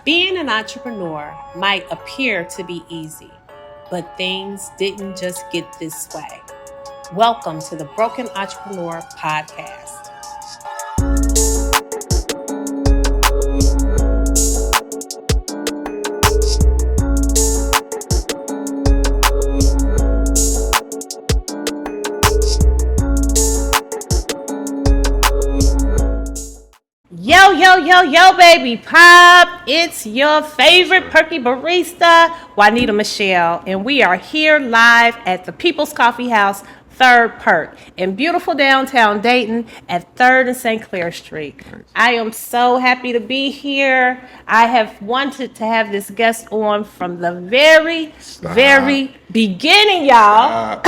Being an entrepreneur might appear to be easy, but things didn't just get this way. Welcome to the Broken Entrepreneur Podcast. Yo, baby pop. It's your favorite perky barista, Juanita Michelle, and we are here live at the People's Coffee House, Third Perk, in beautiful downtown Dayton at 3rd and St. Clair Street. I am so happy to be here. I have wanted to have this guest on from the very beginning, y'all.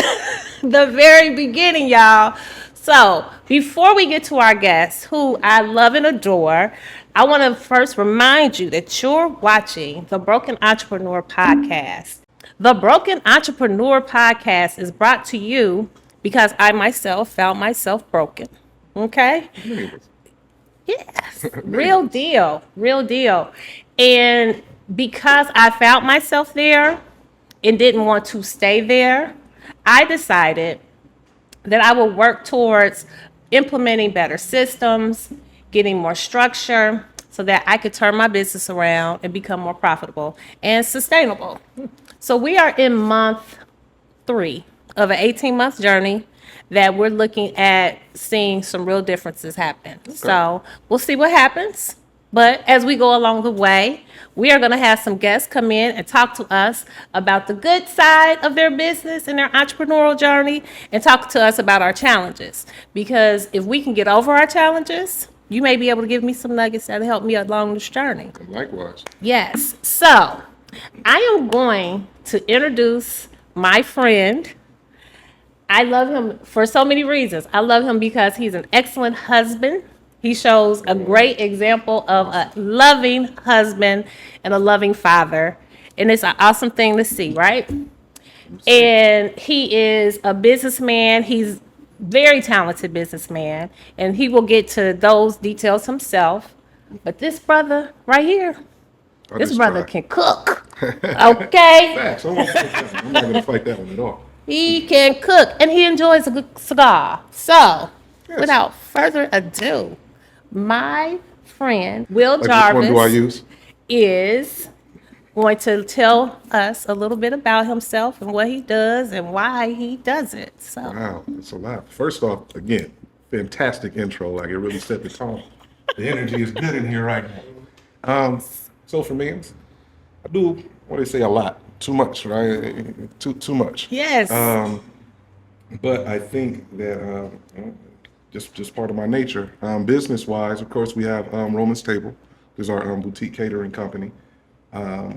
The very beginning, y'all. So, before we get to our guest, who I love and adore, I want to first remind you that you're watching the Broken Entrepreneur Podcast. The Broken Entrepreneur Podcast is brought to you because I myself found myself broken. Okay? Yes. Real deal. And because I found myself there and didn't want to stay there, I decided that I will work towards implementing better systems, getting more structure so that I could turn my business around and become more profitable and sustainable. So we are in month 3 of an 18-month journey that we're looking at seeing some real differences happen. Okay. So we'll see what happens. But as we go along the way, we are going to have some guests come in and talk to us about the good side of their business and their entrepreneurial journey and talk to us about our challenges. Because if we can get over our challenges, you may be able to give me some nuggets that'll help me along this journey. Likewise. Yes. So I am going to introduce my friend. I love him for so many reasons. I love him because he's an excellent husband. He shows a great example of a loving husband and a loving father. And it's an awesome thing to see, right? And he is a businessman. He's very talented businessman. And he will get to those details himself. But this brother right here, this brother can cook. Okay? Facts. I'm not going to fight that one at all. He can cook. And he enjoys a good cigar. So, without further ado, my friend, Will Jarvis, which one do I use? Is going to tell us a little bit about himself and what he does and why he does it. So. Wow, that's a lot. First off, again, fantastic intro. Like, it really set the tone. The energy is good in here right now. So for me, I do, what do they say, a lot. Too much, right? Too much. Yes. But I think that just part of my nature. Business-wise, of course, we have Roman's Table. There's our boutique catering company.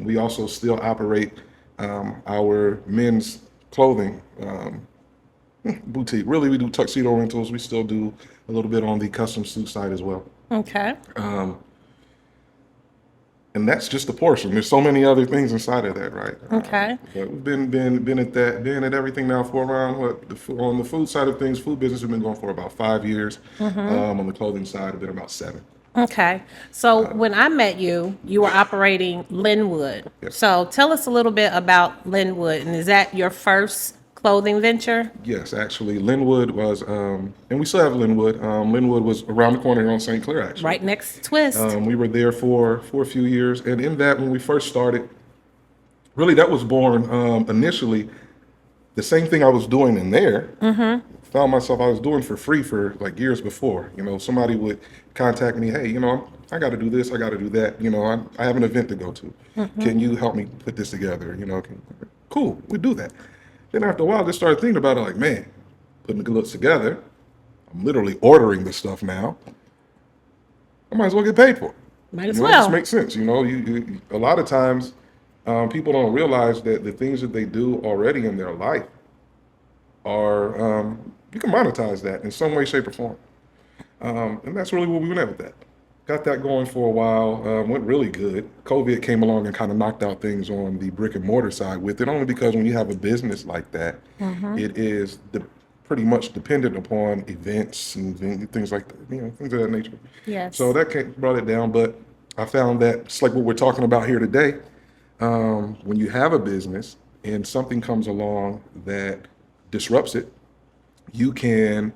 We also still operate our men's clothing boutique. Really, we do tuxedo rentals. We still do a little bit on the custom suit side as well. Okay. And that's just a portion. There's so many other things inside of that, right? Okay. But we've been at everything now for around on the food side of things. Food business has been going for about 5 years. On the clothing side, it's been about 7. Okay. So when I met you, you were operating Linwood. Yes. So tell us a little bit about Linwood, and is that your first clothing venture? Yes, actually, Linwood was, and we still have Linwood. Linwood was around the corner here on St. Clair, actually. Right next to Twist. We were there for a few years, and in that, when we first started, really that was born initially the same thing I was doing in there. Found myself I was doing for free for like years before. You know, somebody would contact me, hey, I got to do this, I got to do that. I have an event to go to. Can you help me put this together? Cool, we do that. Then after a while, I just started thinking about it like, man, putting the looks together, I'm literally ordering this stuff now. I might as well get paid for it. Might as It well. just makes sense. You a lot of times people don't realize that the things that they do already in their life are, you can monetize that in some way, shape, or form. And that's really what we went at with that. Got that going for a while, went really good. COVID came along and kind of knocked out things on the brick and mortar side with it, only because when you have a business like that, it is pretty much dependent upon events and things like that, things of that nature. Yes. So that brought it down, but I found that it's like what we're talking about here today. When you have a business and something comes along that disrupts it, you can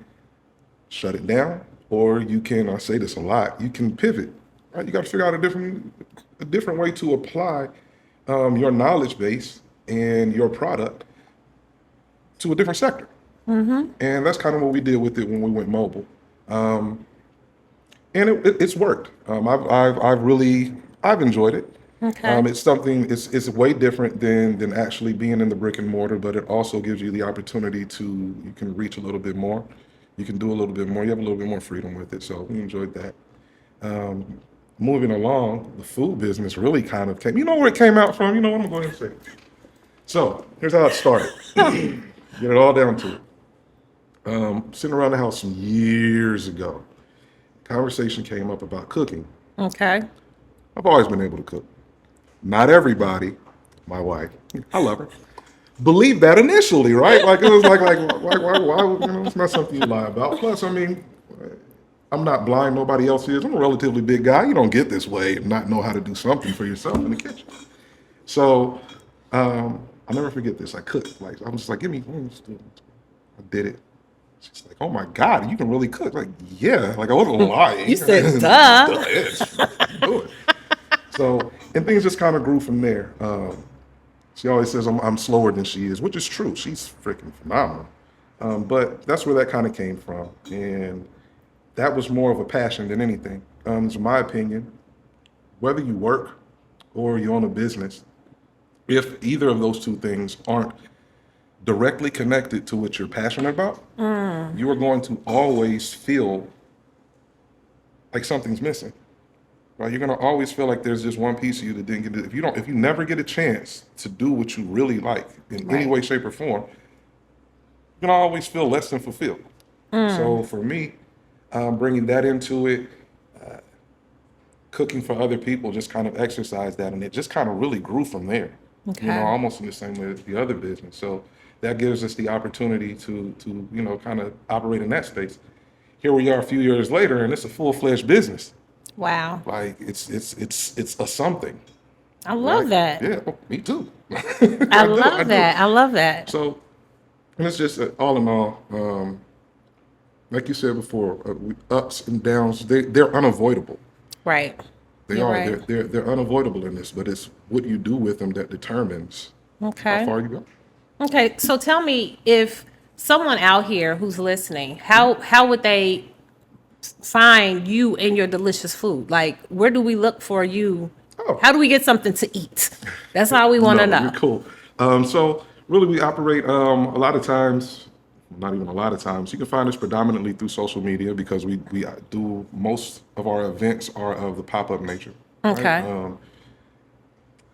shut it down, or you can, I say this a lot, you can pivot, right? You got to figure out a different way to apply your knowledge base and your product to a different sector. And that's kind of what we did with it when we went mobile. And it's worked. I've enjoyed it. Okay. It's way different than actually being in the brick and mortar, but it also gives you the opportunity you can reach a little bit more. You can do a little bit more. You have a little bit more freedom with it. So we enjoyed that. Moving along, the food business really kind of came, you know where it came out from? You know what I'm going to say. So here's how it started. Get it all down to it. Sitting around the house some years ago, conversation came up about cooking. Okay. I've always been able to cook. Not everybody, my wife, I love her, believed that initially, right? Like it was like why, you know, it's not something you lie about. Plus, I mean, I'm not blind, nobody else is. I'm a relatively big guy. You don't get this way and not know how to do something for yourself in the kitchen. So I'll never forget this. I cooked. Like I was just like, give me. I did it. She's like, oh my God, you can really cook. Like, yeah. Like I wasn't lying. You said, duh. Duh, yes. Do it. So, and things just kind of grew from there. She always says I'm slower than she is, which is true. She's freaking phenomenal. But that's where that kind of came from. And that was more of a passion than anything. In my opinion, whether you work or you own a business, if either of those two things aren't directly connected to what you're passionate about, you are going to always feel like something's missing. Right? You're going to always feel like there's just one piece of you that didn't get it. If you never get a chance to do what you really like in any way, shape, or form, you're going to always feel less than fulfilled. So for me, bringing that into it, cooking for other people, just kind of exercised that, and it just kind of really grew from there. Okay. You know, almost in the same way as the other business. So that gives us the opportunity to you know, kind of operate in that space. Here we are a few years later, and it's a full-fledged business. Wow. Like it's a something. I love Right? that. Yeah, well, me too. I love that. I love that. So, and it's just all in all, like you said before, ups and downs, they're unavoidable. Right. They You're are. right. They're unavoidable in this, but it's what you do with them that determines how Okay. far you go. Okay. So tell me, if someone out here who's listening, how would they find you and your delicious food? Like, where do we look for you? Oh. How do we get something to eat? That's all we want to No, know. you're cool. So really, we operate a lot of times, not even a lot of times. You can find us predominantly through social media because we do most of our events are of the pop-up nature. Right? Okay.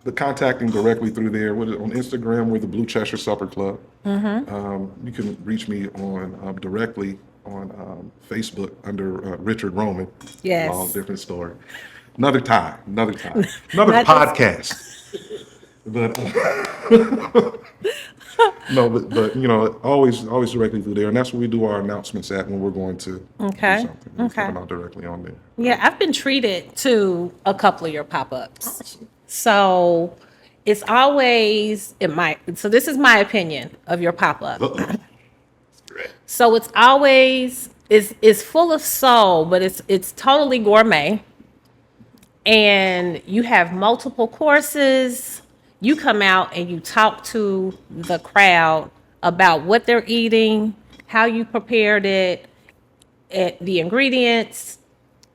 The contacting directly through there. On Instagram, we're the Blue Cheshire Supper Club. You can reach me on directly on Facebook under Richard Roman. Yes. Long different story. Another time. Another Not podcast. But no, but you know, always directly through there, and that's where we do our announcements at when we're going to Okay. do something. We put Okay. them out directly on there. Yeah, I've been treated to a couple of your pop-ups. Awesome. So it's always so this is my opinion of your pop-up. Uh-oh. So it's always it's full of soul, but it's totally gourmet. And you have multiple courses. You come out and you talk to the crowd about what they're eating, how you prepared it, the ingredients,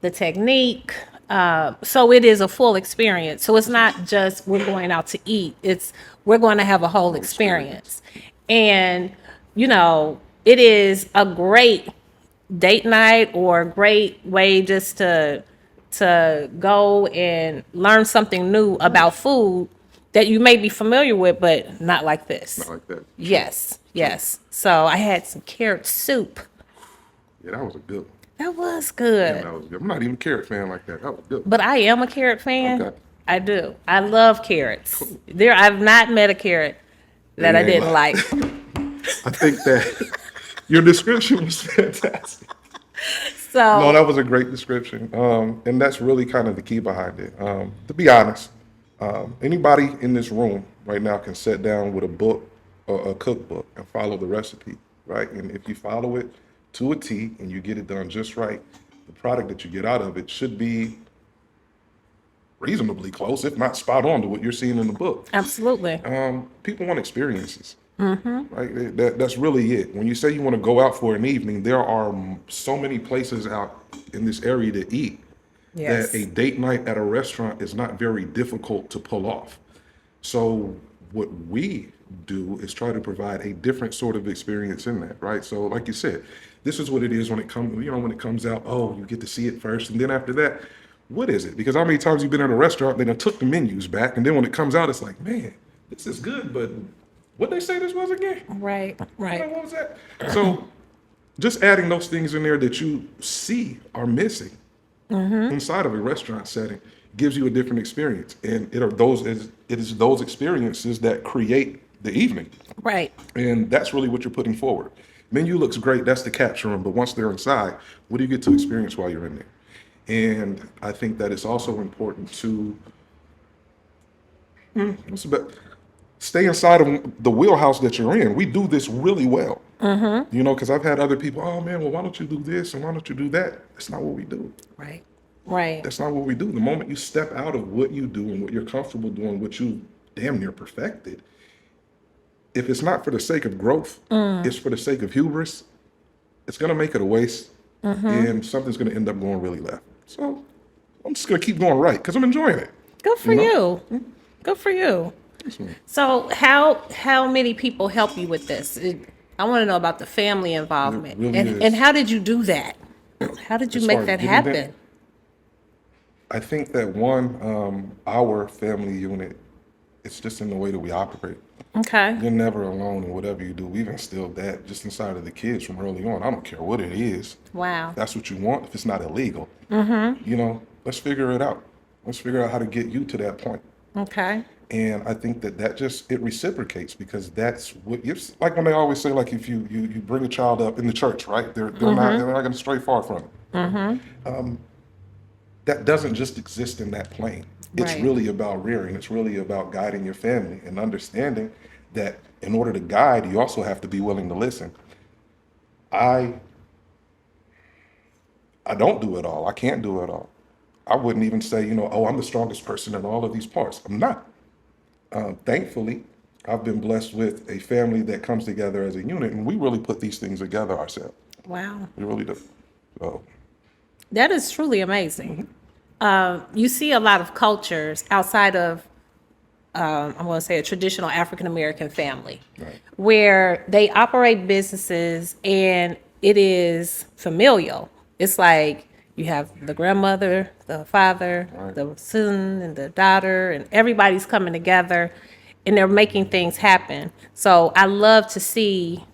the technique. So it is a full experience. So it's not just we're going out to eat. It's we're going to have a whole experience. And, you know, it is a great date night or a great way just to go and learn something new about food that you may be familiar with, but not like this. Not like that. Yes, yes. So I had some carrot soup. Yeah, that was a good one. That was Yeah, good. that was good. I'm not even a carrot fan like that. That was good. But I am a carrot fan. Okay. I do. I love carrots. I've not met a carrot that You I ain't didn't lying. like. I think that your description was fantastic. No, So, that was a great description. And that's really kind of the key behind it. To be honest, anybody in this room right now can sit down with a book or a cookbook and follow the recipe, right? And if you follow it to a T and you get it done just right, the product that you get out of it should be reasonably close, if not spot on, to what you're seeing in the book. absolutely. People want experiences, right? That's really it. When you say you want to go out for an evening, there are so many places out in this area to eat Yes. that a date night at a restaurant is not very difficult to pull off. So what we do is try to provide a different sort of experience in that, right? So like you said, this is what it is when it comes, when it comes out, oh, you get to see it first. And then after that, what is it? Because how many times you've been in a restaurant, then I took the menus back. And then when it comes out, it's like, man, this is good, but what they say this was again? Right, right. What was that? So just adding those things in there that you see are missing inside of a restaurant setting gives you a different experience. And it is those experiences that create the evening. Right. And that's really what you're putting forward. Menu looks great, that's the capture room, but once they're inside, what do you get to experience while you're in there? And I think that it's also important to stay inside of the wheelhouse that you're in. We do this really well. Because I've had other people, oh man, well, why don't you do this and why don't you do that? That's not what we do. Right. Right. That's not what we do. The moment you step out of what you do and what you're comfortable doing, what you damn near perfected, if it's not for the sake of growth, it's for the sake of hubris, it's going to make it a waste and something's going to end up going really left. So I'm just going to keep going right because I'm enjoying it. Good for you. Good for you. So how many people help you with this? I want to know about the family involvement. It really is. And how did you do that? How did you As make far as that getting happen? there, I think that our family unit, it's just in the way that we operate. Okay. You're never alone in whatever you do. We've instilled that just inside of the kids from early on. I don't care what it is. Wow. If that's what you want, if it's not illegal, let's figure it out. Let's figure out how to get you to that point. Okay. And I think that just, it reciprocates because that's what, it's like when they always say, like, if you bring a child up in the church, right? They're not going to stray far from it. That doesn't just exist in that plane. It's Right. really about rearing. It's really about guiding your family and understanding that in order to guide, you also have to be willing to listen. I don't do it all. I can't do it all. I wouldn't even say, oh, I'm the strongest person in all of these parts. I'm not. Thankfully, I've been blessed with a family that comes together as a unit, and we really put these things together ourselves. Wow. We really do. So, That is truly amazing. You see a lot of cultures outside of, I'm going to say, a traditional African American family, right. where they operate businesses and it is familial. It's like you have the grandmother, the father, Right. the son, and the daughter, and everybody's coming together and they're making things happen. So I love to see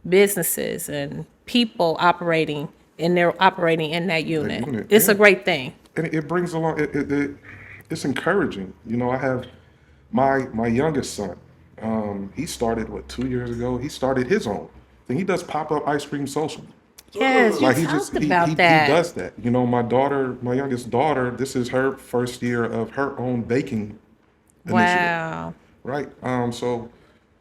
businesses and people operating, and they're operating in that unit. unit, It's yeah. a great thing. And it brings along, it's encouraging. I have my youngest son. He started, 2 years ago? He started his own thing. He does pop-up ice cream social. Yes, you Like talked about he that. does that. My youngest daughter, this is her first year of her own baking initiative. Wow. Right. So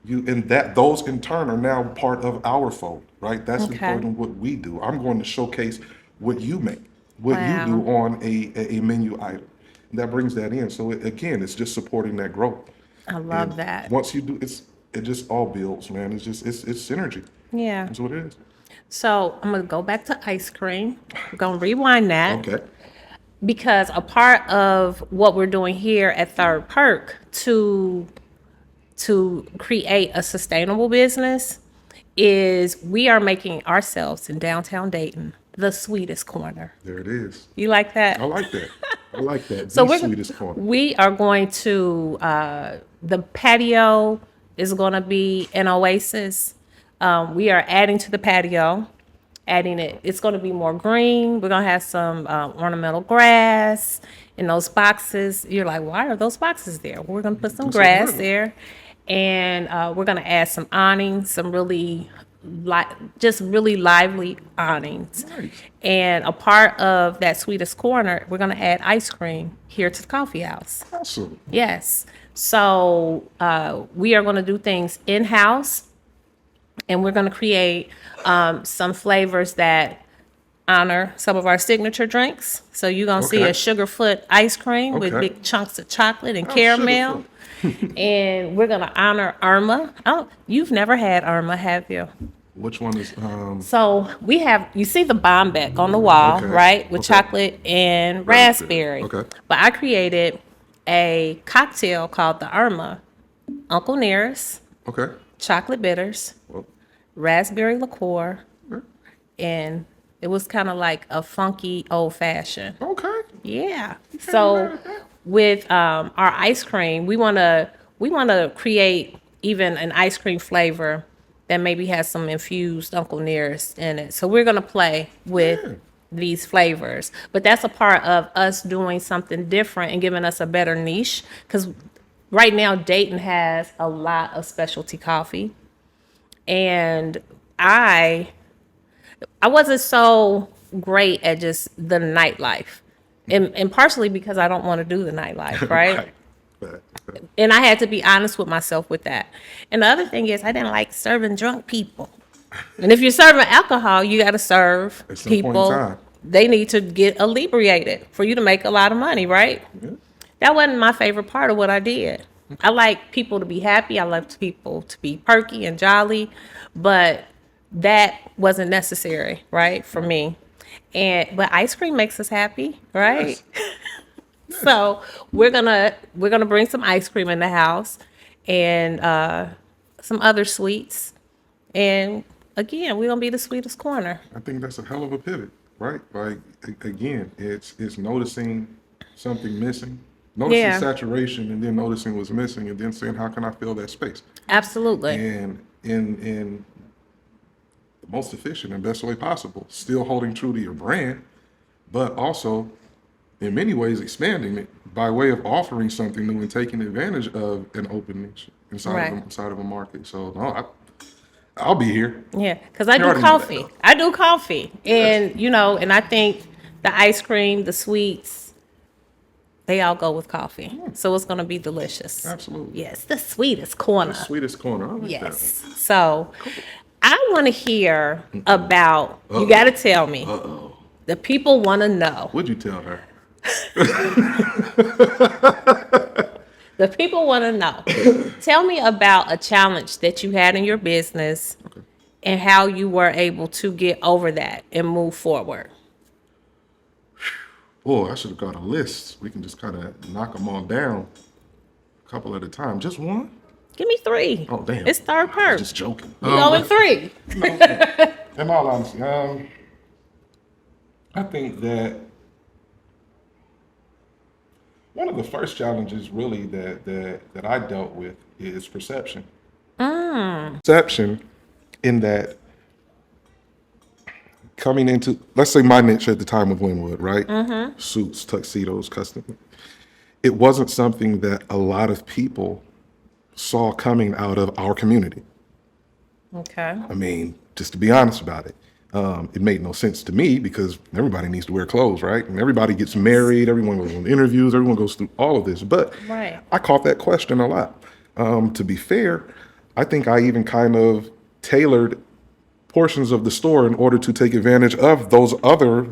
those in turn are now part of our fold, right? That's Okay. important what we do. I'm going to showcase what you make, what Wow. you do on a menu item. And that brings that in. So again, it's just supporting that growth. I love And that. once you do, it just all builds, man. It's synergy. Yeah. That's what it is. So I'm going to go back to ice cream. I'm going to rewind that. Okay. Because a part of what we're doing here at Third Perk to create a sustainable business is we are making ourselves in downtown Dayton the sweetest corner. There it is. You like that? I like that. I like that. So The sweetest corner. we are going to, the patio is going to be an oasis. We are adding to the patio, it's going to be more green. We're going to have some ornamental grass in those boxes. You're like, why are those boxes there? We're going to put some Do something grass with it. there. And we're going to add some awnings, some really just really lively awnings. Nice. And a part of that sweetest corner, we're going to add ice cream here to the coffee house. Awesome. Yes. So we are going to do things in-house, and we're going to create some flavors that honor some of our signature drinks. So you're going to see Okay. a Sugarfoot ice cream with Okay. big chunks of chocolate and Oh, caramel. And we're going to honor Irma. Oh, you've never had Irma, have you? Which one is So we have, you see the Bombeck on the wall, Okay. right? With Okay. chocolate and raspberry. Okay. But I created a cocktail called the Irma. Uncle Nearest, okay? chocolate bitters, Well, raspberry liqueur, and it was kind of like a funky old fashioned. okay. Yeah. So with our ice cream, we want to create even an ice cream flavor that maybe has some infused Uncle Nearest in it. So we're gonna play with these flavors, but that's a part of us doing something different and giving us a better niche. Because right now, Dayton has a lot of specialty coffee, and I wasn't so great at just the nightlife. And partially because I don't want to do the nightlife, right? Right. And I had to be honest with myself with that. And the other thing is, I didn't like serving drunk people. And if you're serving alcohol, you got to serve At some point in people. time. They need to get inebriated for you to make a lot of money, right? Yeah. That wasn't my favorite part of what I did. I like people to be happy. I like people to be perky and jolly, but that wasn't necessary, right, for me. But ice cream makes us happy, right? Yes. So we're gonna bring some ice cream in the house and some other sweets. And again, we're gonna be the sweetest corner. I think that's a hell of a pivot, right? Like again, it's noticing something missing, noticing Yeah. saturation, and then noticing what's missing, and then saying, how can I fill that space? Absolutely. And in the most efficient and best way possible, still holding true to your brand, but also in many ways expanding it by way of offering something new and taking advantage of an open niche inside of a market. So no, I'll be here. Yeah, because I You do already know coffee. that. I do coffee. And, and I think the ice cream, the sweets, they all go with coffee. So it's going to be delicious. Absolutely. Yes, the sweetest corner. The sweetest corner. I like Yes. that. So I want to hear about, you got to tell me. Uh-oh. The people want to know. What'd you tell her? The people want to know. Tell me about a challenge that you had in your business and how you were able to get over that and move forward. Oh, I should have got a list. We can just kind of knock them all down a couple at a time. Just one? Give me 3. Oh, damn. It's third I part. was just joking. We going 3. No, in all honesty, I think that one of the first challenges really that I dealt with is perception. Perception in that coming into, let's say my niche at the time of Linwood, right? Suits, tuxedos, custom. It wasn't something that a lot of people saw coming out of our community. Okay. I mean, just to be honest about it, it made no sense to me because everybody needs to wear clothes, right? And everybody gets married, everyone goes on interviews, everyone goes through all of this. But Right. I caught that question a lot. To be fair, I think I even kind of tailored portions of the store in order to take advantage of those other,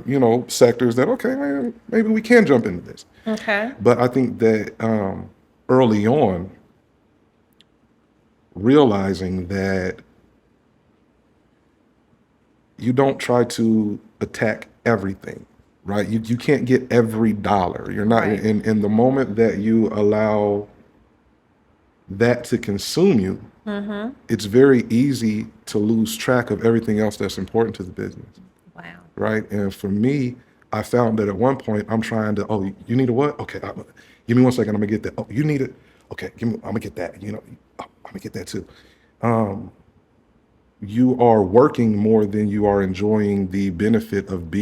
sectors that, okay, man, maybe we can jump into this. Okay. But I think that early on, realizing that you don't try to attack everything, right? You can't get every dollar. You're not Right. in the moment that you allow that to consume you, it's very easy to lose track of everything else that's important to the business, Wow. right? And for me, I found that at one point I'm trying to, oh, you need a what? Okay, give me 1 second, I'm gonna get that. Oh, you need it? Okay, I'm gonna get that. I'm gonna get that too. You are working more than you are enjoying the benefit of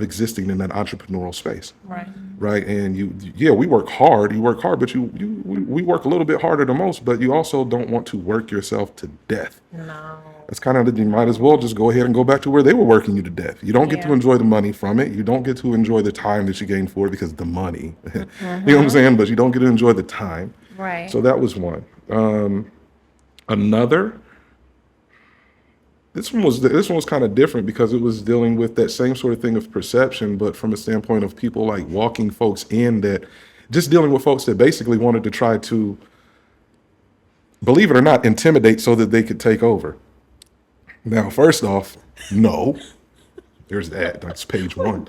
existing in that entrepreneurial space. Right. Right. And we work hard. You work hard, but we work a little bit harder than most, but you also don't want to work yourself to death. No. It's kind of, you might as well just go ahead and go back to where they were working you to death. You don't get to Yeah. enjoy the money from it. You don't get to enjoy the time that you gain for it because the money, you know what I'm saying? But you don't get to enjoy the time. Right. So that was one. Another, this one was kind of different because it was dealing with that same sort of thing of perception, but from a standpoint of people like walking folks in, that just dealing with folks that basically wanted to try to, believe it or not, intimidate so that they could take over. Now, first off, no, there's that. That's page one.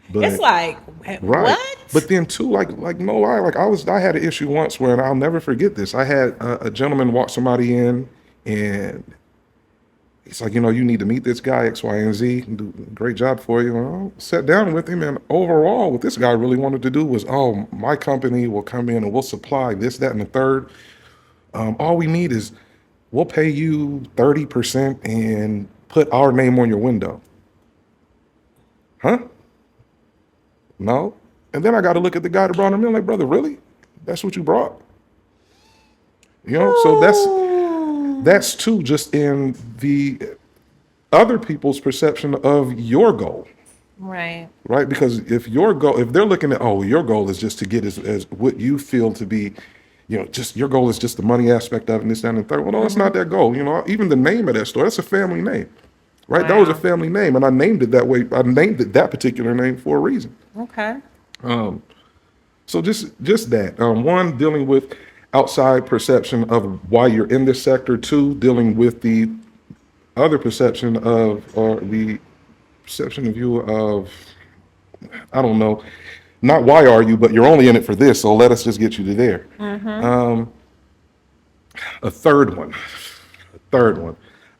But It's like, right. what? But then two, like no lie, like I had an issue once where, and I'll never forget this. I had a gentleman walk somebody in, and he's like, you need to meet this guy, X, Y, and Z, and do a great job for you. And I sat down with him, and overall, what this guy really wanted to do was, oh, my company will come in and we'll supply this, that, and the third. All we need is, we'll pay you 30% and put our name on your window. Huh? No. And then I got to look at the guy that brought him in, like, brother, really? That's what you brought? So that's too, just in the other people's perception of your goal. Right. Right? Because if they're looking at, oh, your goal is just to get as what you feel to be, just your goal is just the money aspect of it, and this, that, and the third. Well, no, it's not that goal. Even the name of that store, that's a family name, right? Wow. That was a family name, and I named it that way. I named it that particular name for a reason. Okay. So just that. One, dealing with outside perception of why you're in this sector. Two, dealing with the other perception of, or the perception of you of, I don't know, not why are you, but you're only in it for this, so let us just get you to there. A third one.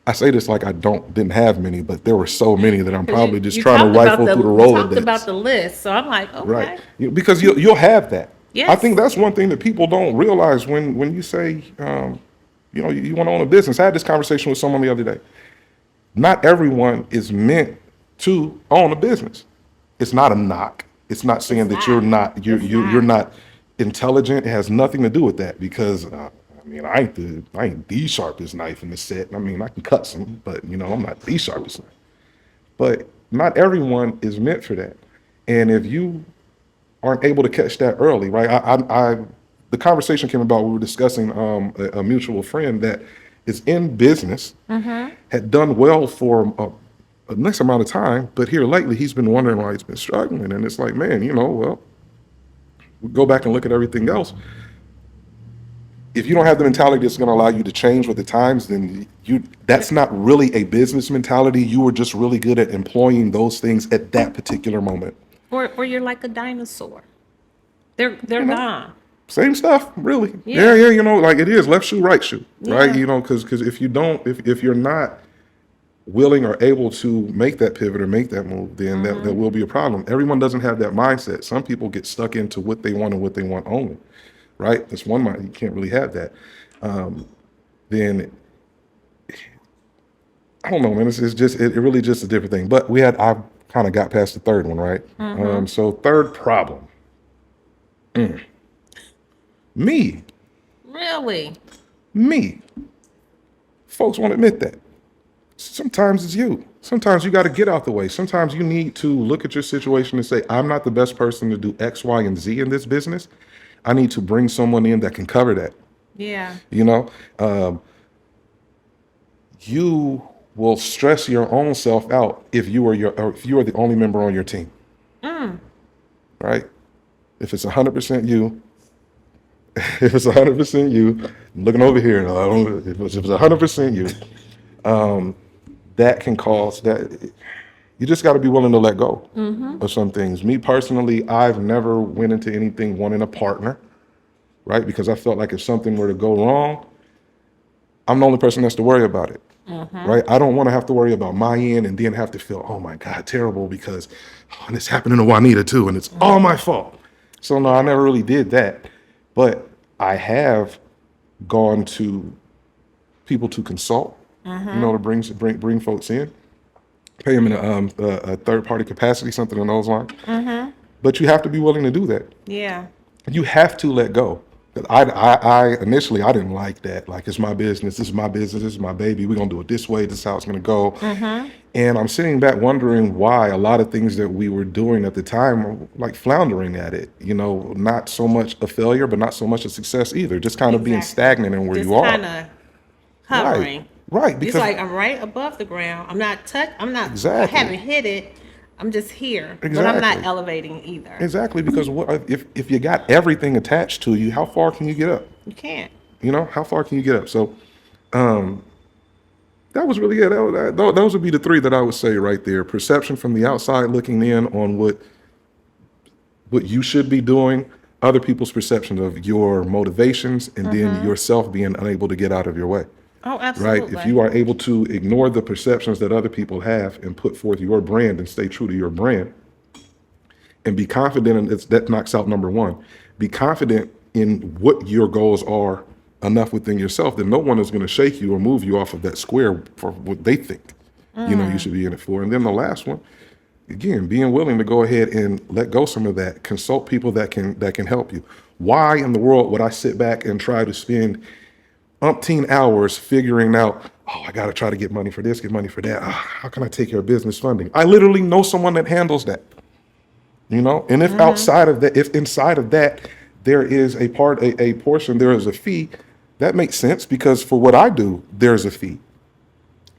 I say this like I didn't have many, but there were so many that I'm probably just trying to rifle through the You talked Rolodex. about the list, so I'm like, okay. Right. Because you'll have that. Yes. I think that's one thing that people don't realize when you say, you want to own a business. I had this conversation with someone the other day. Not everyone is meant to own a business. It's not a knock. It's not saying that you're not intelligent. It has nothing to do with that, because I ain't the sharpest knife in the set. I can cut some, but I'm not the sharpest knife. But not everyone is meant for that. And if you aren't able to catch that early, right? The conversation came about, we were discussing a mutual friend that is in business, had done well for a nice amount of time, but here lately he's been wondering why he's been struggling. And it's like, man, well, we go back and look at everything else. If you don't have the mentality that's going to allow you to change with the times, then that's not really a business mentality. You were just really good at employing those things at that particular moment. Or you're like a dinosaur. They're gone. Same stuff, really. Yeah. Yeah, like it is left shoe, right shoe, right? Yeah. Because if you're not willing or able to make that pivot or make that move, then that will be a problem. Everyone doesn't have that mindset. Some people get stuck into what they want and what they want only, right? That's one mind. You can't really have that. Then I don't know, man. It's just it really just a different thing. But I kind of got past the third one, right? So third problem. Me. Really? Me. Folks won't admit that. Sometimes it's you. Sometimes you got to get out the way. Sometimes you need to look at your situation and say, I'm not the best person to do X, Y, and Z in this business. I need to bring someone in that can cover that. Yeah. You will stress your own self out if you are the only member on your team. Right? If it's 100% you, I'm looking over here, if it's 100% you, that can cause that. You just got to be willing to let go of some things. Me personally, I've never went into anything wanting a partner, right? Because I felt like if something were to go wrong, I'm the only person that's to worry about it, right? I don't want to have to worry about my end and then have to feel, oh my God, terrible, because and it's happening to Juanita too, and it's all my fault. So no, I never really did that. But I have gone to people to consult, to bring folks in, pay them in a third-party capacity, something in those lines. But you have to be willing to do that. Yeah. You have to let go. I initially I didn't like that. Like, it's my business. This is my business. This is my baby. We're gonna do it this way. This is how it's gonna go. And I'm sitting back wondering why a lot of things that we were doing at the time were like floundering at it. You know, not so much a failure, but not so much a success either. Just kind of being Exactly. stagnant in where Just you are. kind of hovering. Right. Right. It's Because like I'm right above the ground. I'm not. I exactly. haven't hit it. I'm just here, but I'm not Exactly. elevating either. Exactly. Because what if you got everything attached to you, how far can you get up? You can't. You know, how far can you get up? So, that was really it. Those would be the three that I would say right there. Perception from the outside looking in on what you should be doing, other people's perception of your motivations, and then yourself being unable to get out of your way. Oh, Right? absolutely. If you are able to ignore the perceptions that other people have and put forth your brand and stay true to your brand and be confident in this, that knocks out number one. Be confident in what your goals are enough within yourself that no one is going to shake you or move you off of that square for what they think you should be in it for. And then the last one, again, being willing to go ahead and let go some of that, consult people that can help you. Why in the world would I sit back and try to spend umpteen hours figuring out, oh, I got to try to get money for this, get money for that. How can I take care of business funding? I literally know someone that handles that. And if outside of that, if inside of that, there is a portion, there is a fee, that makes sense because for what I do, there's a fee,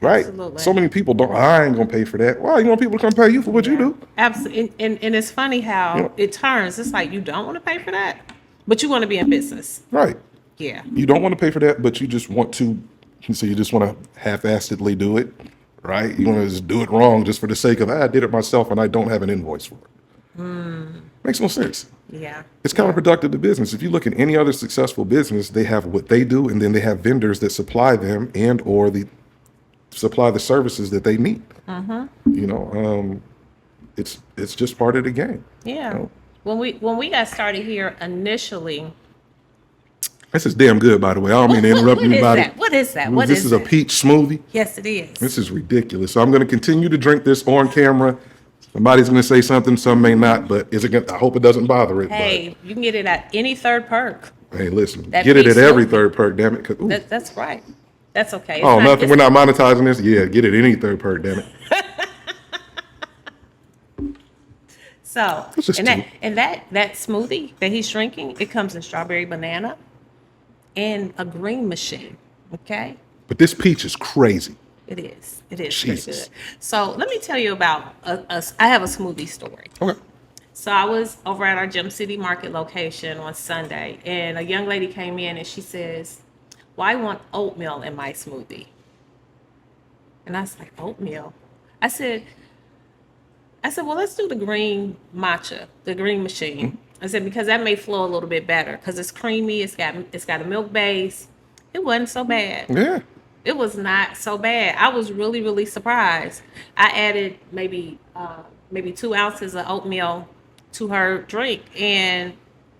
right? Absolutely. So many people I ain't gonna pay for that. Well, you want people to come pay you for what you do. Absolutely. And it's funny how it turns. It's like you don't want to pay for that, but you want to be in business. Right. Yeah. You don't want to pay for that, but you just want to, so you just want to half-assedly do it, right? You want to just do it wrong just for the sake of, I did it myself and I don't have an invoice for it. Makes no sense. Yeah. It's counterproductive to business. If you look at any other successful business, they have what they do, and then they have vendors that supply them and or supply the services that they need. It's just part of the game. Yeah. When we got started here initially. This is damn good, by the way. I don't mean to interrupt anybody. What is that? This is a peach smoothie. Yes, it is. This is ridiculous. So I'm going to continue to drink this on camera. Somebody's going to say something, some may not, but I hope it doesn't bother it. Hey, you can get it at any third perk. Hey, listen, That get it peach at every smoothie. third perk, damn it. That's right. That's okay. It's Oh, not- nothing. it's- We're not monetizing this. Yeah, get it any third perk, damn it. So, It's just and that smoothie that he's drinking, it comes in strawberry banana and a green machine. Okay. But this peach is crazy. It is. It is Jesus. pretty good. So let me tell you about I have a smoothie story. Okay. So I was over at our Gem City Market location on Sunday, and a young lady came in and she says, "Well, I want oatmeal in my smoothie." And I was like, "Oatmeal?" I said, "Well, let's do the green matcha, the green machine." I said, because that may flow a little bit better because it's creamy. It's got a milk base. It wasn't so bad. Yeah. It was not so bad. I was really, really surprised. I added maybe 2 ounces of oatmeal to her drink, and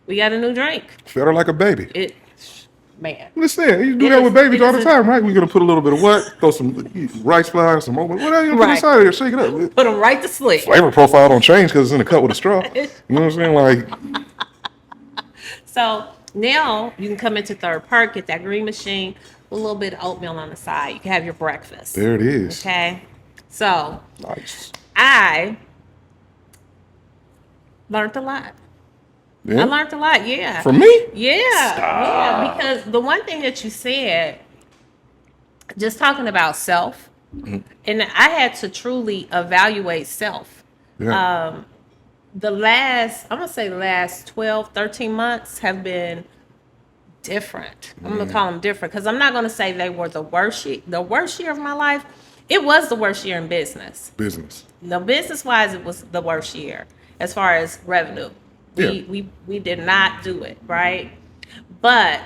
we got a new drink. Fed her like a baby. Man. Listen, you do It that is- with babies it all the is time, right? We're going to put a little bit of what? Throw some rice flour, some oatmeal. Whatever you put Right. inside of there, shake it up. Put them right to sleep. Flavor profile don't change because it's in a cup with a straw. You know what I'm saying? Like, So now you can come into Third Perk, get that green machine, with a little bit of oatmeal on the side. You can have your breakfast. there it is. Okay. So Nice. I learned a lot. I Yeah. learned a lot, yeah. From me? Yeah, because the one thing that you said, just talking about self, and I had to truly evaluate self. Yeah. I'm gonna say the last 12, 13 months have been different. I'm gonna call them different because I'm not gonna say they were the worst year of my life. It was the worst year in business. Business. No, business wise, it was the worst year as far as revenue. We did not do it, right? But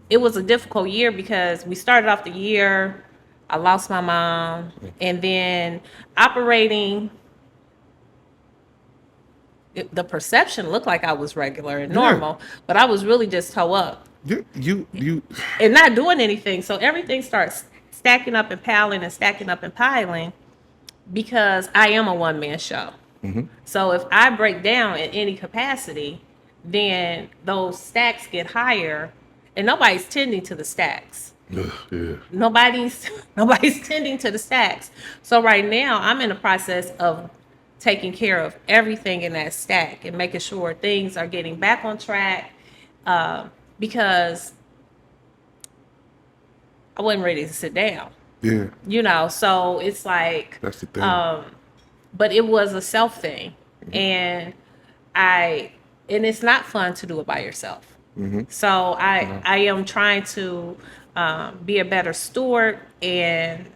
it was a difficult year because we started off the year, I lost my mom, and then operating, the perception looked like I was regular and normal, but I was really just toe up You. and not doing anything. So everything starts stacking up and piling and stacking up and piling because I am a one-man show. So if I break down in any capacity, then those stacks get higher, and nobody's tending to the stacks. Ugh, yeah. Nobody's tending to the stacks. So right now, I'm in the process of taking care of everything in that stack and making sure things are getting back on track, because I wasn't ready to sit down. Yeah. So it's like, That's the thing. but it was a self thing, and it's not fun to do it by yourself. So I am trying to be a better steward and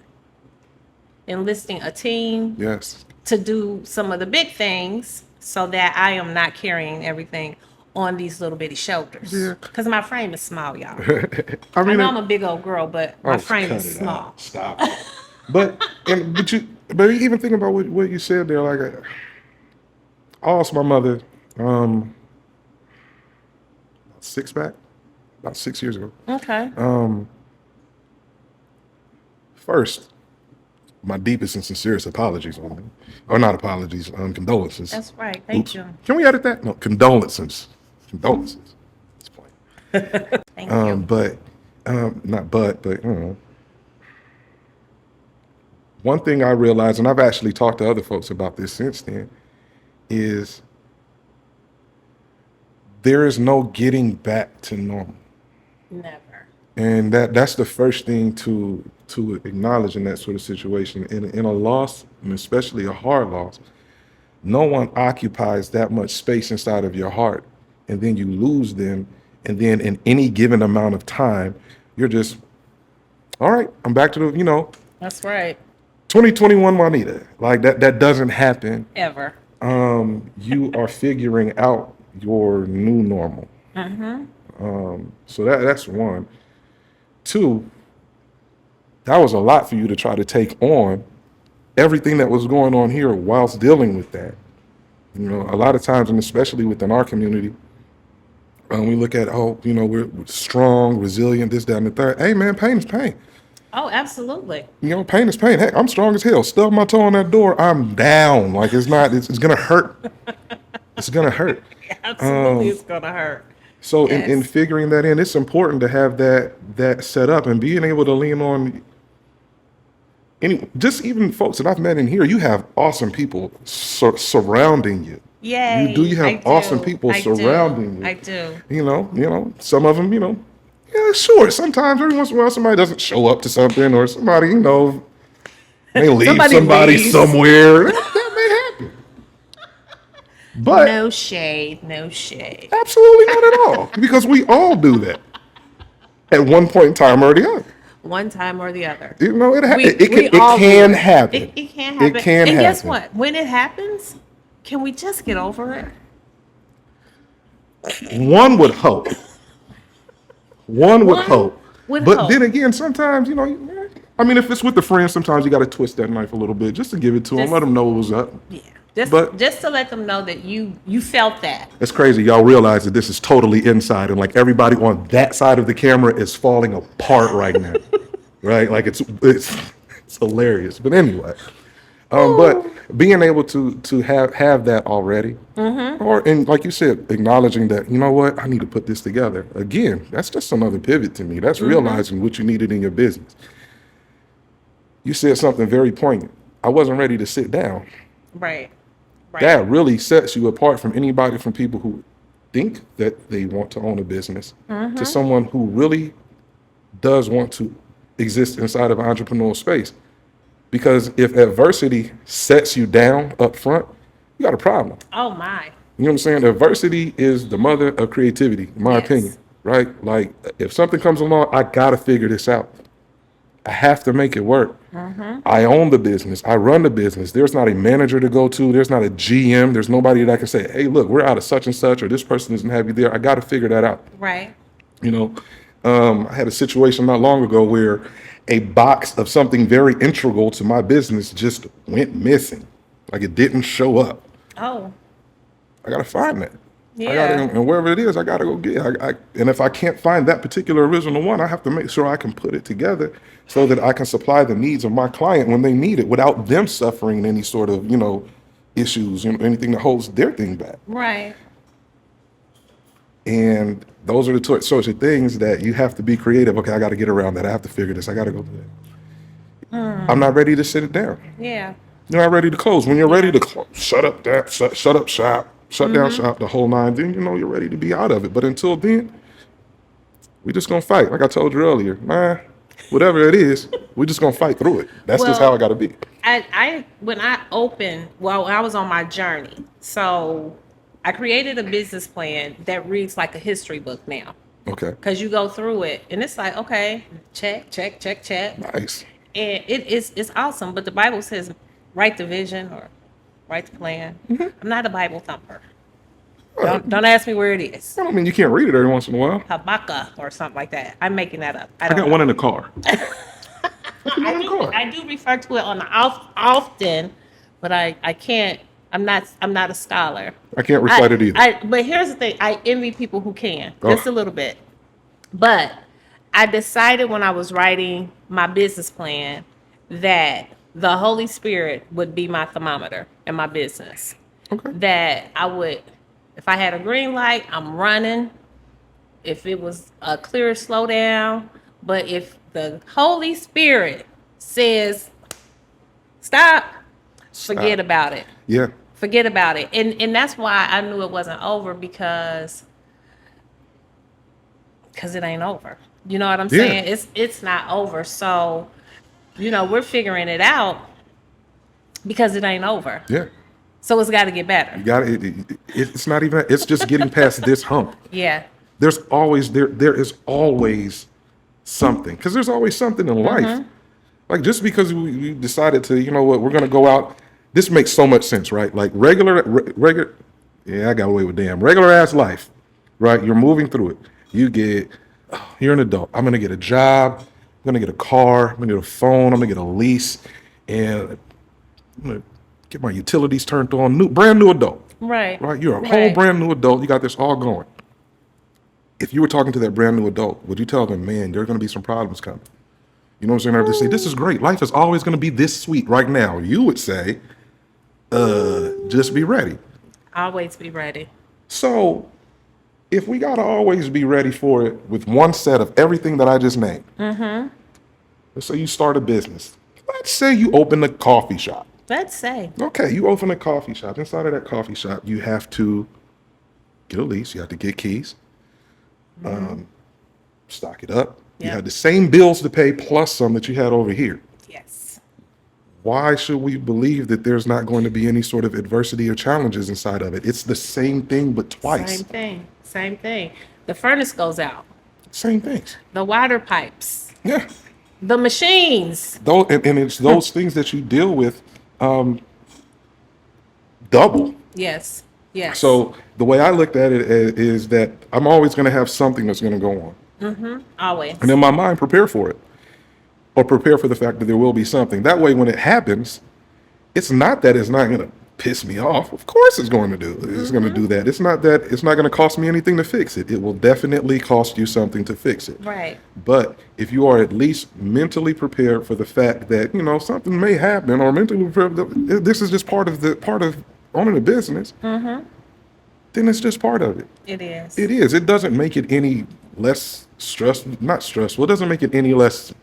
enlisting a team Yes. to do some of the big things, so that I am not carrying everything on these little bitty shoulders. Yeah. Because my frame is small, y'all. I I mean, know I'm a big old girl, but my frame cut is it small. out. Stop. But even thinking about what you said there, like I lost my mother, about 6 years ago. Okay. First, my deepest and sincerest apologies on me, or not apologies, condolences. That's right. Thank you. Can we edit that? No, condolences. Condolences. It's plain. Thank you. But one thing I realized, and I've actually talked to other folks about this since then, is there is no getting back to normal. Never. And that's the first thing to acknowledge in that sort of situation. In a loss, and especially a hard loss, no one occupies that much space inside of your heart, and then you lose them, and then in any given amount of time, you're just, all right, I'm back to the, That's right. 2021 Juanita. Like that doesn't happen. Ever. You are figuring out your new normal. So that's one. Two, that was a lot for you to try to take on everything that was going on here whilst dealing with that. A lot of times, and especially within our community, we look at, we're strong, resilient, this, that, and the third. Hey, man, pain is pain. Oh, absolutely. Pain is pain. Heck, I'm strong as hell. Stub my toe on that door, I'm down. Like it's gonna hurt. It's gonna hurt. Absolutely, it's gonna hurt. So Yes. in figuring that in, it's important to have that set up and being able to lean on just even folks that I've met in here. You have awesome people surrounding you. Yay. You have I do. awesome people surrounding you. I do. Some of them, yeah, sure. Sometimes every once in a while somebody doesn't show up to something, or somebody, they leave somebody leaves. somewhere. That may happen. But No shade. No shade. absolutely not at all. Because we all do that at one point in time or the other. One time or the other. It We can all do happen. It can happen. It can and happen. guess what? When it happens, can we just get over it? One would hope. One would hope. would But hope. then again, sometimes, if it's with the friends, sometimes you got to twist that knife a little bit just to give it to them, Just- let them know what was up. Yeah. But- Just to let them know that you felt that. It's crazy. Y'all realize that this is totally inside, and like everybody on that side of the camera is falling apart right now, right? Like it's hilarious. But anyway, but being able to have that already, and like you said, acknowledging that what, I need to put this together again. That's just another pivot to me. That's realizing what you needed in your business. You said something very poignant. I wasn't ready to sit down. Right. That really sets you apart from people who think that they want to own a business, to someone who really does want to exist inside of an entrepreneurial space. Because if adversity sets you down up front, you got a problem. Oh my. You know what I'm saying? Adversity is the mother of creativity, in my Yes. opinion, right? Like if something comes along, I got to figure this out. I have to make it work. I own the business. I run the business. There's not a manager to go to. There's not a GM. There's nobody that I can say, hey, look, we're out of such and such, or this person doesn't have you there. I got to figure that out. Right. I had a situation not long ago where a box of something very integral to my business just went missing. Like it didn't show up. Oh. I got to find that. Yeah. And wherever it is, I got to go get it. And if I can't find that particular original one, I have to make sure I can put it together so that I can supply the needs of my client when they need it without them suffering any sort of, issues, anything that holds their thing back. Right. And those are the sorts of things that you have to be creative. Okay, I got to get around that. I have to figure this. I got to go do that. I'm not ready to sit it down. Yeah. You're not ready to close. When you're ready to shut up shop, shut down shop, the whole nine, then you're ready to be out of it. But until then, we just gonna fight. Like I told you earlier, man, whatever it is, we just gonna fight through it. That's just how I gotta be. When I was on my journey, so I created a business plan that reads like a history book now. Okay. Because you go through it and it's like, okay, check. Nice. And it's awesome. But the Bible says write the vision or write the plan. I'm not a Bible thumper. Don't ask me where it is. I mean, you can't read it every once in a while. Habakkuk or something like that. I'm making that up. I got one in the car. I do refer to it on the often, but I can't. I'm not a scholar. I can't recite it either. But here's the thing: I envy people who can, just a little bit. But I decided when I was writing my business plan that the Holy Spirit would be my thermometer in my business. Okay. That I would, if I had a green light, I'm running. If it was a clear slow down, but if the Holy Spirit says stop, forget about it. Yeah. Forget about it. And that's why I knew it wasn't over because it ain't over. You know what I'm saying? It's not over. So, we're figuring it out because it ain't over. Yeah. So it's got to get better. You got it's not even. It's just getting past this hump. Yeah. There is always something, because there's always something in life. Like, just because we decided to, we're going to go out. This makes so much sense, right? Like regular. Yeah, I got away with regular ass life, right? You're moving through it. You're an adult. I'm going to get a job. I'm going to get a car. I'm going to get a phone. I'm going to get a lease, and I'm going to get my utilities turned on. Brand new adult. Right. Right. You're a whole brand new adult. You got this all going. If you were talking to that brand new adult, would you tell them, man, there are going to be some problems coming? You know what I'm saying? Or they say, this is great. Life is always going to be this sweet right now. You would say, just be ready. Always be ready. So if we got to always be ready for it with one set of everything that I just named, let's say you start a business. Let's say you open a coffee shop. Let's say. Okay, you open a coffee shop. Inside of that coffee shop, you have to get a lease. You have to get keys. Stock it up. You have the same bills to pay plus some that you had over here. Yes. Why should we believe that there's not going to be any sort of adversity or challenges inside of it? It's the same thing, but twice. Same thing. The furnace goes out. Same things. The water pipes. Yeah. The machines. And it's those things that you deal with double. Yes. Yes. So the way I looked at it is that I'm always going to have something that's going to go on. Always. And in my mind, prepare for it. Or prepare for the fact that there will be something. That way, when it happens, it's not that it's not going to piss me off. Of course it's going to do. It's going to do that. It's not that it's not going to cost me anything to fix it. It will definitely cost you something to fix it. Right. But if you are at least mentally prepared for the fact that, something may happen, or mentally prepared that this is just part of owning a business, then it's just part of it. It is. It is. It doesn't make it any less not stressful. It doesn't make it any less,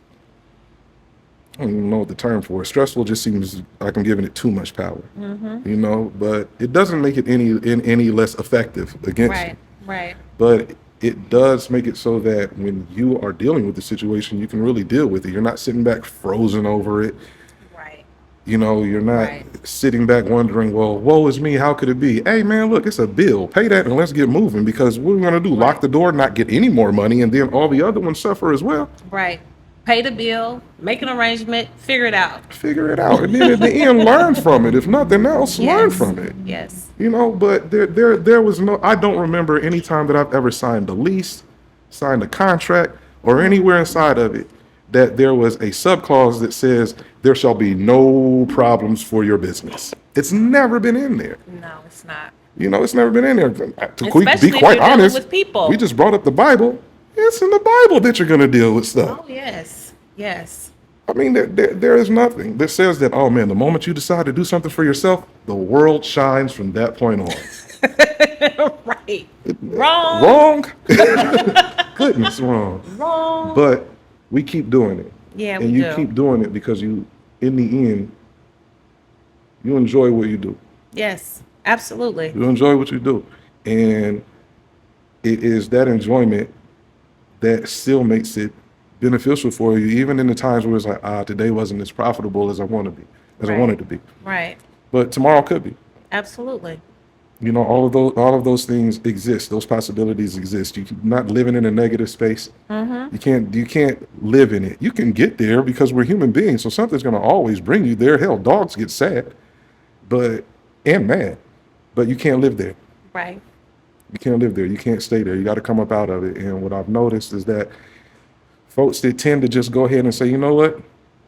I don't even know what the term for it. Stressful just seems like I'm giving it too much power, but it doesn't make it any less effective against you. Right. But it does make it so that when you are dealing with the situation, you can really deal with it. You're not sitting back frozen over it. You're not sitting back wondering, well, woe is me, how could it be? Hey, man, look, it's a bill. Pay that and let's get moving, because what are we going to do? Lock the door, not get any more money, and then all the other ones suffer as well? Right. Pay the bill, make an arrangement, figure it out. And then at the end, learn from it. If nothing else, learn from it. Yes. But there was I don't remember any time that I've ever signed a lease, signed a contract, or anywhere inside of it that there was a subclause that says there shall be no problems for your business. It's never been in there. No, it's not. It's never been in there. To Especially be quite honest, with people. We just brought up the Bible. It's in the Bible that you're going to deal with stuff. Oh, yes. Yes. I mean, there is nothing that says that, oh, man, the moment you decide to do something for yourself, the world shines from that point on. Right. Wrong. Wrong. Goodness, wrong. Wrong. But we keep doing it. Yeah, and we you do. keep doing it because you, in the end, you enjoy what you do. Yes, absolutely. You enjoy what you do. And it is that enjoyment that still makes it beneficial for you, even in the times where it's like, today wasn't as profitable as I want to be, as I wanted to be. Right. But tomorrow could be. Absolutely. You know, all of those things exist. Those possibilities exist. You're not living in a negative space. You can't live in it. You can get there because we're human beings. So something's going to always bring you there. Hell, dogs get sad, and mad, but you can't live there. Right. You can't live there. You can't stay there. You got to come up out of it. And what I've noticed is that folks that tend to just go ahead and say, you know what,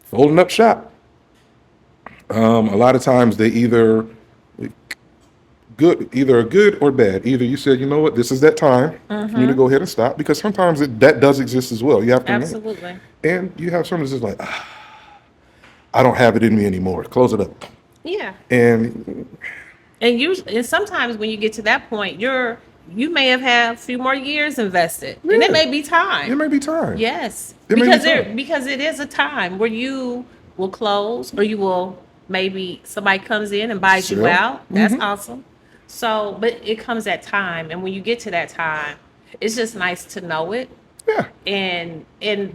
folding up shop. A lot of times they either are good or bad. Either you said, you know what, this is that time for you to go ahead and stop, because sometimes that does exist as well. You have to admit. Absolutely. And you have someone that's just like, I don't have it in me anymore. Close it up. Yeah. And And sometimes when you get to that point, you may have had a few more years invested, and it may be time. it may be time. Yes, It may be because time. because it is a time where you will close, or you will, maybe somebody comes in and buys you Sure. out. That's awesome. So, but it comes at time, and when you get to that time, it's just nice to know it. Yeah. And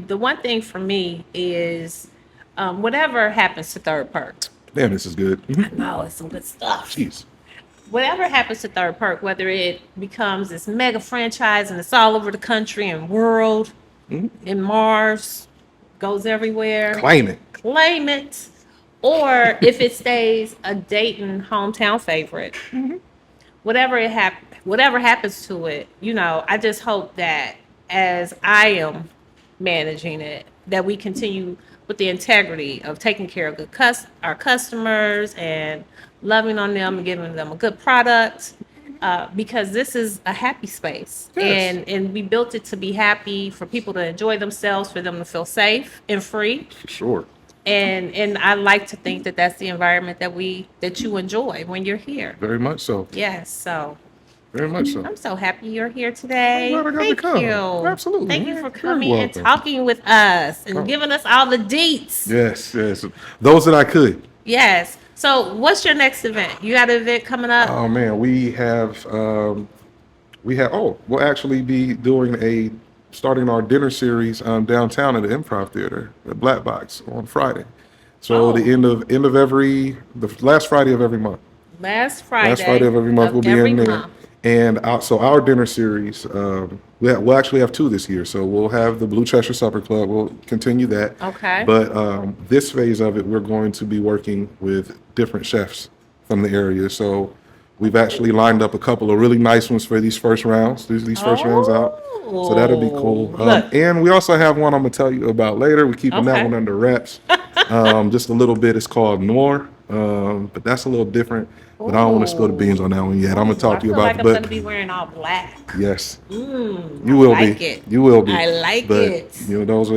the one thing for me is, whatever happens to Third Perk. Damn, this is good. No, it's some good stuff. Jeez. Whatever happens to Third Perk, whether it becomes this mega franchise and it's all over the country and world, in Mars, goes everywhere, Claim it. or if it stays a Dayton hometown favorite, whatever happens to it, I just hope that as I am managing it, that we continue with the integrity of taking care of our customers and loving on them and giving them a good product, because this is a happy space. Yes. And we built it to be happy, for people to enjoy themselves, for them to feel safe and free. For sure. And I like to think that that's the environment that you enjoy when you're here. Very much so. Yes, so Very much so. I'm so happy you're here today. I'm glad I got to Thank come. you. Absolutely. Thank you for You're coming and welcome. talking with us and giving us all the deets. Yes. Those that I could. Yes. So what's your next event? You got an event coming up? Oh man, we'll actually be starting our dinner series downtown at the Improv Theater, the Black Box, on Friday. So the last Friday of every month. Last Friday of every month we'll be in there. month. And so our dinner series, we'll actually have 2 this year. So we'll have the Blue Cheshire Supper Club. We'll continue that. Okay. But this phase of it, we're going to be working with different chefs from the area. So we've actually lined up a couple of really nice ones for these first rounds. These first rounds out. So that'll be cool. Look. And we also have one I'm going to tell you about later. We're keeping that Okay. one under wraps. Just a little bit. It's called Noir. But that's a little different. But I don't want to spill the beans on that one yet. I'm going to talk to you about I feel like it. I'm But going to be wearing all black. yes, You you will like be. it. You will be. I like but, it. those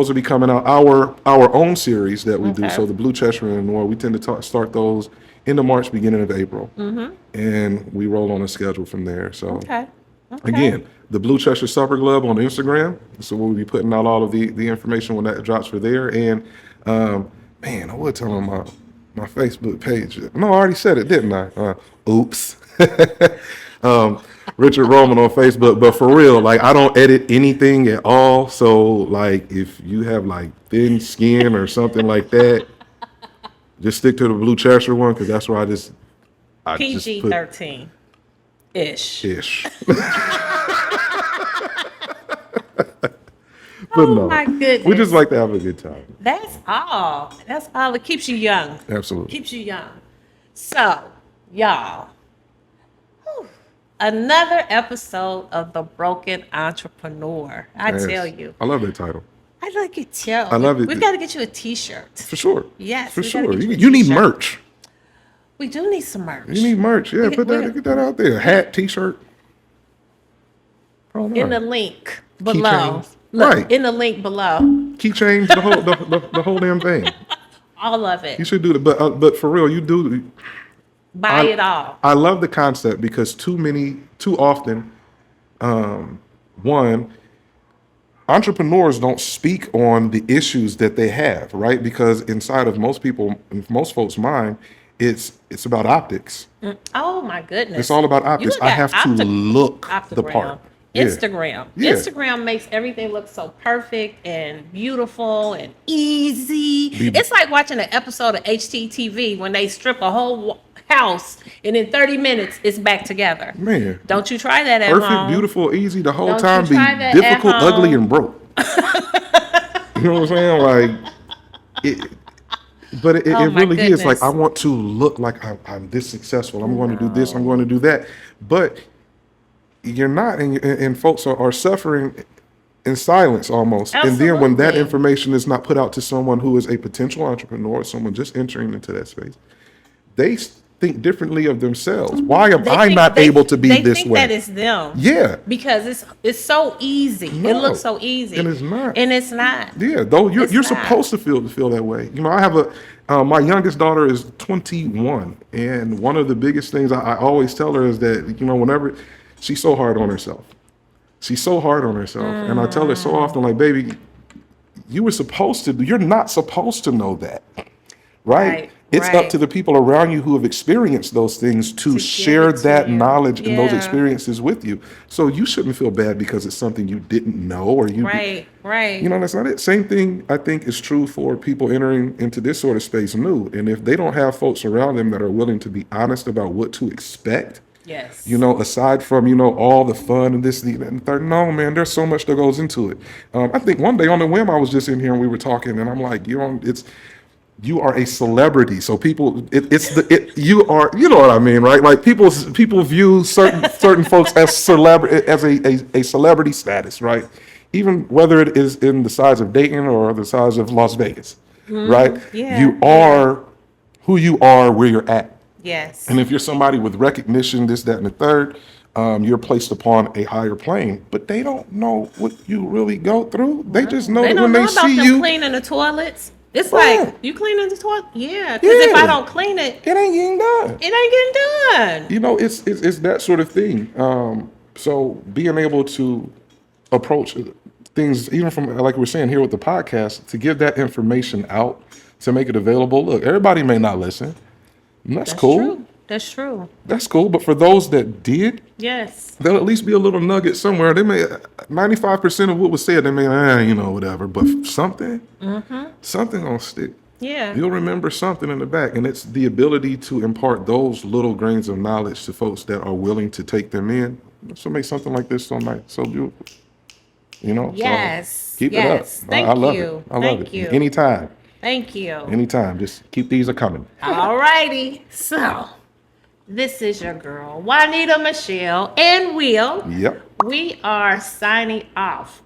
will be coming out. Our own series that we do. Okay. So the Blue Cheshire and Noir, we tend to start those into March, beginning of April, and we roll on a schedule from there. So Okay. again, the Blue Cheshire Supper Club on Instagram. So we'll be putting out all of the information when that drops for there. And man, I would tell them my Facebook page. No, I already said it, didn't I? Oops. Richard Roman on Facebook, but for real, like I don't edit anything at all. So like if you have like thin skin or something like that, just stick to the Blue Cheshire one, because that's where I just put PG-13 ish. ish. Oh no, my goodness. we just like to have a good time. That's all. That's all. It keeps you young. Absolutely. Keeps you young. So, y'all, another episode of The Broken Entrepreneur. I Yes. tell you. I love that title. I like it too. I love it. We've got to get you a t-shirt. For sure. Yes, For we gotta sure. get you a You need t-shirt. merch. We do need some merch. You need merch. Yeah, get that out there. Hat, t-shirt. Oh, In the link below. Keychains. Look, Right. in the link below. Keychains, the whole damn thing. All of it. You should do that. But for real, you do. Buy it all. I love the concept because too often, one, entrepreneurs don't speak on the issues that they have, right? Because inside of most folks' mind, it's about optics. Oh my goodness. It's all about optics. look I at have to look the part. Yeah. Instagram. Yeah. Instagram makes everything look so perfect and beautiful and easy. It's like watching an episode of HGTV when they strip a whole house and in 30 minutes it's back together. Man. Don't you try that at Perfect, home. beautiful, easy the whole Don't time. you Be try that difficult, at ugly, home. and broke. You know what I'm saying? Like, it Oh my really is. Like, goodness. I want to look like I'm this successful. I'm going to do this. I'm going to do that. But you're not, and folks are suffering in silence almost. And then when that Absolutely. information is not put out to someone who is a potential entrepreneur, someone just entering into that space, they think differently of themselves. Why am I not able to be this way? They think that it's them. Yeah. Because it's so easy. No. It looks so easy. And it's not. And it's not. Yeah, though you're It's not. supposed to feel that way. You know, I have my youngest daughter is 21, and one of the biggest things I always tell her is that, you know, whenever she's so hard on herself. She's so hard on herself. And I tell her so often, like, baby, you're not supposed to know that. Right? It's up to the people around you who have experienced those things to share that knowledge and those experiences with you. So you shouldn't feel bad because it's something you didn't know or you. Right. You know, that's not it. Same thing I think is true for people entering into this sort of space new. And if they don't have folks around them that are willing to be honest about what to expect, yes, you know, aside from, you know, all the fun and this, and the third, no, man, there's so much that goes into it. I think one day on a whim, I was just in here and we were talking, and I'm like, you are a celebrity, so people, you are, you know what I mean, right? Like people view certain folks as a celebrity status, right? Even whether it is in the size of Dayton or the size of Las Vegas, right? Yeah. You are who you are where you're at. Yes. And if you're somebody with recognition, this, that, and the third, you're placed upon a higher plane. But they don't know what you really go through. They just know that when they see you, them cleaning the toilets. It's Right. like, you cleaning the toilet? Yeah. Because if I don't clean it, it ain't getting done. it ain't getting done. You know, it's that sort of thing. So being able to approach things, even from, like we're saying here with the podcast, to give that information out, to make it available. Look, everybody may not listen. And that's cool. True. That's true. That's cool. But for those that did, Yes. there'll at least be a little nugget somewhere. They may 95% of what was said, they may, you know, whatever. But something gonna stick. Yeah. You'll remember something in the back, and it's the ability to impart those little grains of knowledge to folks that are willing to take them in. That's what makes something like this so nice, so beautiful. You know. Yes. So keep it up. Thank I love you. it. I love Thank it. you. Anytime. Thank you. Anytime. Just keep these a coming. All righty. So, this is your girl, Juanita Michelle and Will. Yep. We are signing off.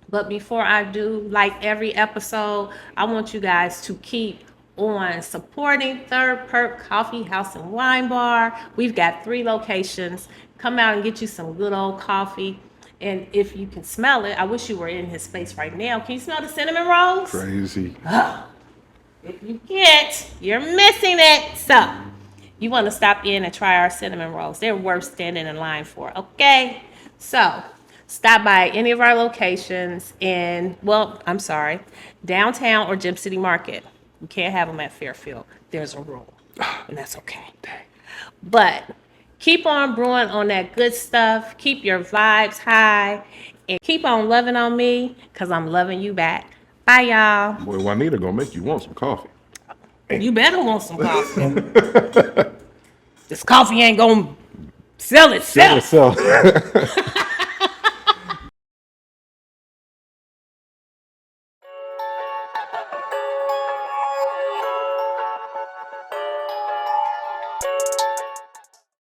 But before I do, like every episode, I want you guys to keep on supporting Third Perk Coffee House and Wine Bar. We've got 3 locations. Come out and get you some good old coffee. And if you can smell it, I wish you were in his space right now. Can you smell the cinnamon rolls? Crazy. If you can't, you're missing it. So, you want to stop in and try our cinnamon rolls. They're worth standing in line for, okay? So, stop by any of our locations in, downtown or Gym City Market. You can't have them at Fairfield. There's a rule, and that's okay. But keep on brewing on that good stuff. Keep your vibes high, and keep on loving on me, because I'm loving you back. Bye, y'all. Boy, Juanita gonna make you want some coffee. You better want some coffee. This coffee ain't gonna sell itself.